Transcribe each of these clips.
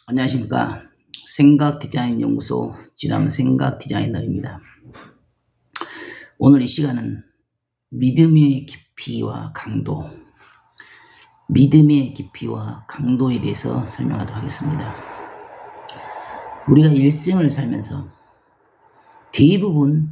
안녕하십니까. 생각디자인연구소 지담생각디자이너입니다. 오늘 이 시간은 믿음의 깊이와 강도에 대해서 설명하도록 하겠습니다. 우리가 일생을 살면서 대부분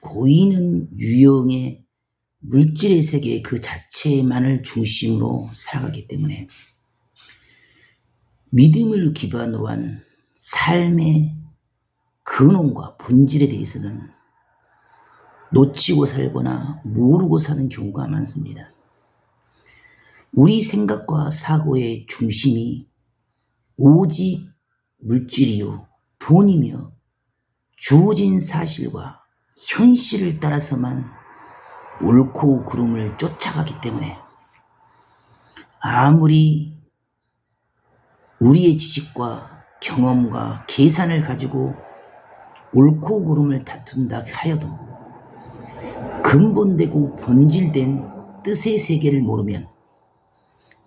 보이는 유형의 물질의 세계 그 자체만을 중심으로 살아가기 때문에 믿음을 기반으로 한 삶의 근원과 본질에 대해서는 놓치고 살거나 모르고 사는 경우가 많습니다. 우리 생각과 사고의 중심이 오직 물질이요 돈이며 주어진 사실과 현실을 따라서만 옳고 그름을 쫓아가기 때문에 아무리 우리의 지식과 경험과 계산을 가지고 옳고 그름을 다툰다 하여도 근본되고 본질된 뜻의 세계를 모르면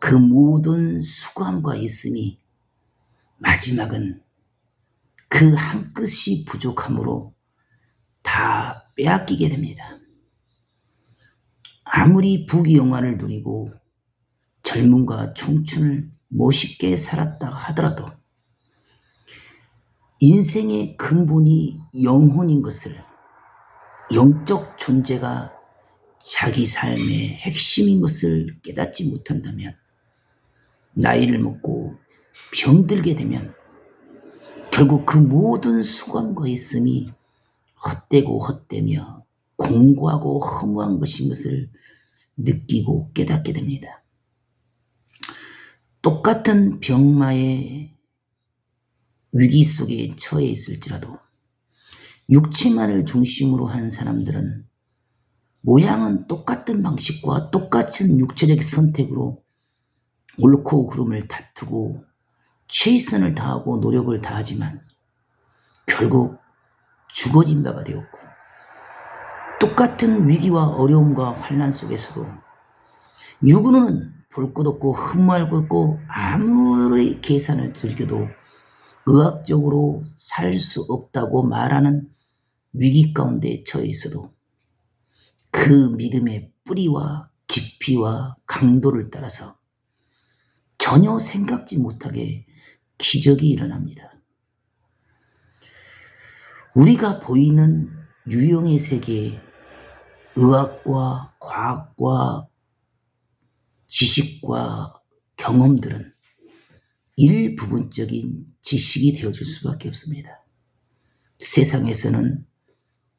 그 모든 수고함과 있음이 마지막은 그 한 끗이 부족함으로 다 빼앗기게 됩니다. 아무리 부귀영화를 누리고 젊음과 청춘을 멋있게 살았다 하더라도 인생의 근본이 영혼인 것을, 영적 존재가 자기 삶의 핵심인 것을 깨닫지 못한다면, 나이를 먹고 병들게 되면 결국 그 모든 수고함과 있음이 헛되고 헛되며 공고하고 허무한 것인 것을 느끼고 깨닫게 됩니다. 똑같은 병마의 위기 속에 처해 있을지라도 육체만을 중심으로 하는 사람들은 모양은 똑같은 방식과 똑같은 육체적 선택으로 옳고 그름을 다투고 최선을 다하고 노력을 다하지만 결국 죽어진 바가 되었고, 똑같은 위기와 어려움과 환난 속에서도 육으로는 볼 것 없고 흠모할 것 없고 아무리 계산을 들여도 의학적으로 살 수 없다고 말하는 위기 가운데 처해 있어도 그 믿음의 뿌리와 깊이와 강도를 따라서 전혀 생각지 못하게 기적이 일어납니다. 우리가 보이는 유형의 세계에 의학과 과학과 지식과 경험들은 일부분적인 지식이 되어줄 수밖에 없습니다. 세상에서는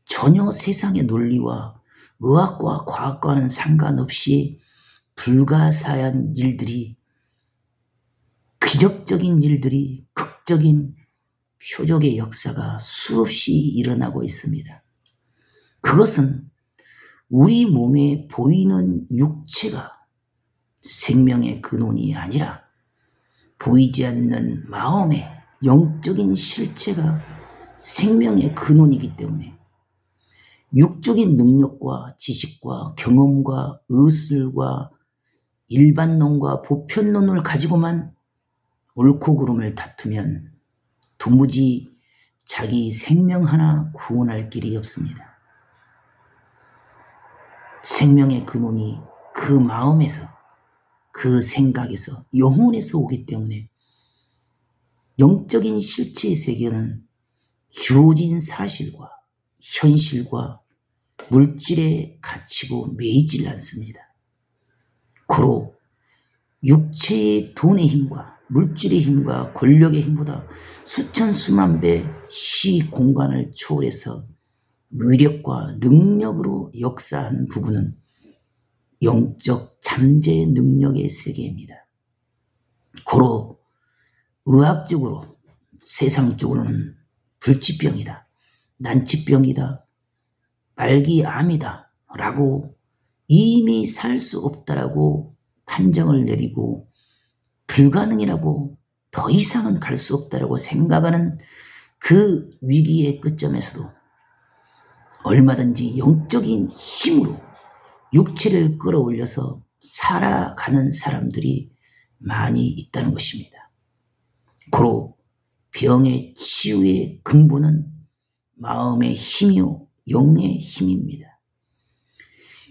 전혀 세상의 논리와 의학과 과학과는 상관없이 불가사의한 일들이, 기적적인 일들이, 극적인 표적의 역사가 수없이 일어나고 있습니다. 그것은 우리 몸에 보이는 육체가 생명의 근원이 아니라 보이지 않는 마음의 영적인 실체가 생명의 근원이기 때문에 육적인 능력과 지식과 경험과 의술과 일반론과 보편론을 가지고만 옳고 그름을 다투면 도무지 자기 생명 하나 구원할 길이 없습니다. 생명의 근원이 그 마음에서, 그 생각에서, 영혼에서 오기 때문에 영적인 실체의 세계는 주어진 사실과 현실과 물질에 갇히고 매이질 않습니다. 고로 육체의 돈의 힘과 물질의 힘과 권력의 힘보다 수천 수만 배 시공간을 초월해서 위력과 능력으로 역사하는 부분은 영적 잠재 능력의 세계입니다. 고로 의학적으로, 세상적으로는 불치병이다, 난치병이다, 말기암이다 라고 이미 살 수 없다라고 판정을 내리고 불가능이라고, 더 이상은 갈 수 없다라고 생각하는 그 위기의 끝점에서도 얼마든지 영적인 힘으로 육체를 끌어올려서 살아가는 사람들이 많이 있다는 것입니다. 고로 병의 치유의 근본은 마음의 힘이요 영의 힘입니다.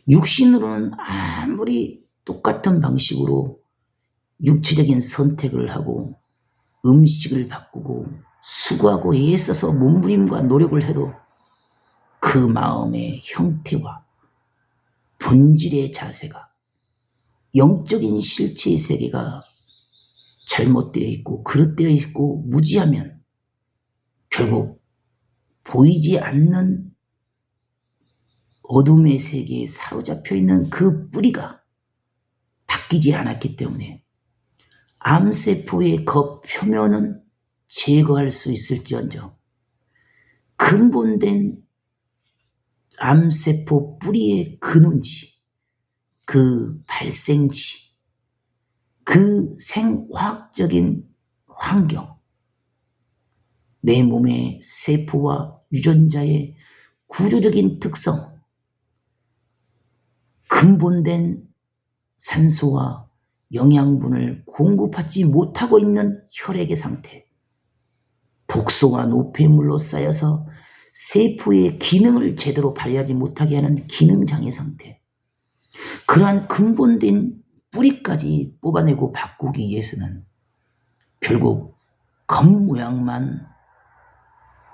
육신으로는 아무리 똑같은 방식으로 육체적인 선택을 하고 음식을 바꾸고 수고하고 애써서 몸부림과 노력을 해도 그 마음의 형태와 본질의 자세가 영적인 실체의 세계가 잘못되어 있고 그릇되어 있고 무지하면 결국 보이지 않는 어둠의 세계에 사로잡혀 있는 그 뿌리가 바뀌지 않았기 때문에 암세포의 겉표면은 제거할 수 있을지언정 근본된 암세포 뿌리의 근원지, 그 발생지, 그 생화학적인 환경, 내 몸의 세포와 유전자의 구조적인 특성, 근본된 산소와 영양분을 공급하지 못하고 있는 혈액의 상태, 독소와 노폐물로 쌓여서 세포의 기능을 제대로 발휘하지 못하게 하는 기능장애 상태, 그러한 근본된 뿌리까지 뽑아내고 바꾸기 위해서는 결국 겉모양만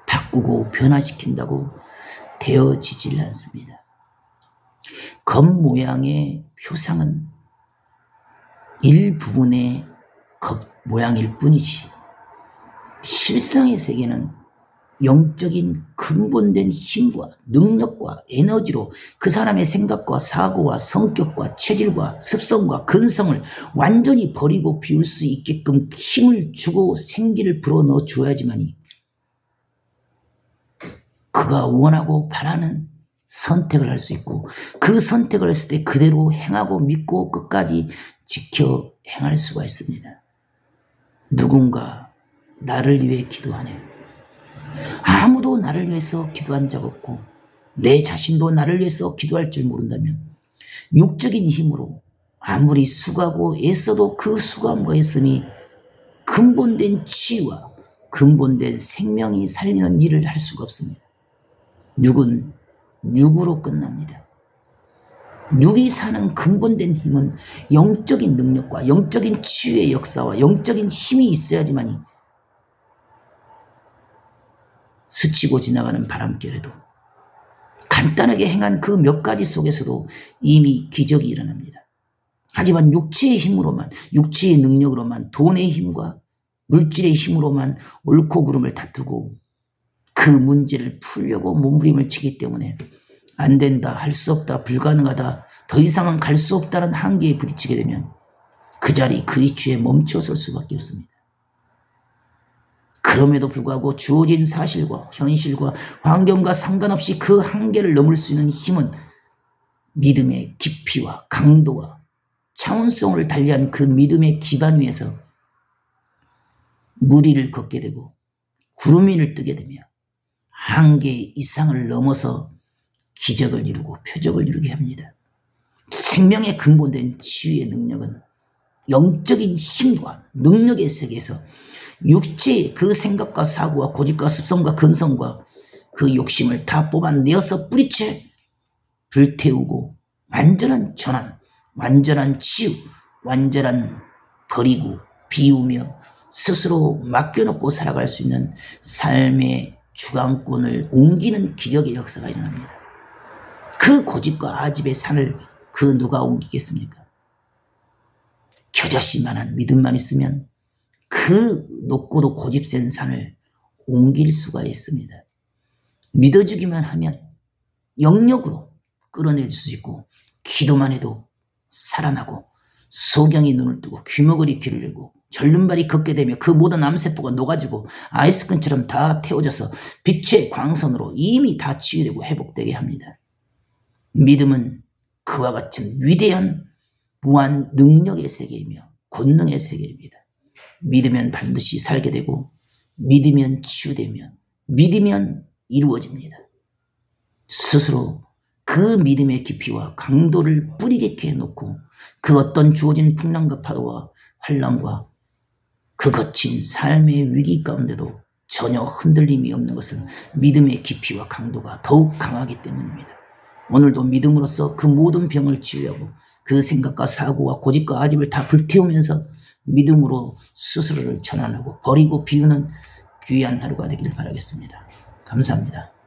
바꾸고 변화시킨다고 되어지질 않습니다. 겉모양의 표상은 일부분의 겉모양일 뿐이지 실상의 세계는 영적인 근본된 힘과 능력과 에너지로 그 사람의 생각과 사고와 성격과 체질과 습성과 근성을 완전히 버리고 비울 수 있게끔 힘을 주고 생기를 불어넣어 줘야지만이 그가 원하고 바라는 선택을 할 수 있고 그 선택을 했을 때 그대로 행하고 믿고 끝까지 지켜 행할 수가 있습니다. 누군가 나를 위해 기도하네. 아무도 나를 위해서 기도한 적 없고 내 자신도 나를 위해서 기도할 줄 모른다면 육적인 힘으로 아무리 수고하고 애써도 그 수고함과 애씀이 근본된 치유와 근본된 생명이 살리는 일을 할 수가 없습니다. 육은 육으로 끝납니다. 육이 사는 근본된 힘은 영적인 능력과 영적인 치유의 역사와 영적인 힘이 있어야지만이 스치고 지나가는 바람결에도 간단하게 행한 그 몇 가지 속에서도 이미 기적이 일어납니다. 하지만 육체의 힘으로만, 육체의 능력으로만, 돈의 힘과 물질의 힘으로만 옳고 그름을 다투고 그 문제를 풀려고 몸부림을 치기 때문에 안 된다, 할 수 없다, 불가능하다, 더 이상은 갈 수 없다는 한계에 부딪히게 되면 그 자리 그 위치에 멈춰설 수밖에 없습니다. 그럼에도 불구하고 주어진 사실과 현실과 환경과 상관없이 그 한계를 넘을 수 있는 힘은 믿음의 깊이와 강도와 차원성을 달리한 그 믿음의 기반 위에서 물 위를 걷게 되고 구름 위를 뜨게 되며 한계 이상을 넘어서 기적을 이루고 표적을 이루게 합니다. 생명의 근본된 치유의 능력은 영적인 힘과 능력의 세계에서 육체의 그 생각과 사고와 고집과 습성과 근성과 그 욕심을 다 뽑아내어서 뿌리채 불태우고 완전한 전환, 완전한 치유, 완전한 버리고 비우며 스스로 맡겨놓고 살아갈 수 있는 삶의 주관권을 옮기는 기적의 역사가 일어납니다. 그 고집과 아집의 산을 그 누가 옮기겠습니까? 겨자씨만한 믿음만 있으면 그 높고도 고집센 산을 옮길 수가 있습니다. 믿어주기만 하면 영역으로 끌어낼 수 있고 기도만 해도 살아나고 소경이 눈을 뜨고 귀머거리 귀를 열고 절름발이 걷게 되며 그 모든 암세포가 녹아지고 아이스크림처럼 다 태워져서 빛의 광선으로 이미 다 치유되고 회복되게 합니다. 믿음은 그와 같은 위대한 무한 능력의 세계이며 권능의 세계입니다. 믿으면 반드시 살게 되고 믿으면 치유되며 믿으면 이루어집니다. 스스로 그 믿음의 깊이와 강도를 뿌리 깊게 해놓고 그 어떤 주어진 풍랑과 파도와 환란과 그 거친 삶의 위기 가운데도 전혀 흔들림이 없는 것은 믿음의 깊이와 강도가 더욱 강하기 때문입니다. 오늘도 믿음으로써 그 모든 병을 치유하고 그 생각과 사고와 고집과 아집을 다 불태우면서 믿음으로 스스로를 전환하고 버리고 비우는 귀한 하루가 되기를 바라겠습니다. 감사합니다.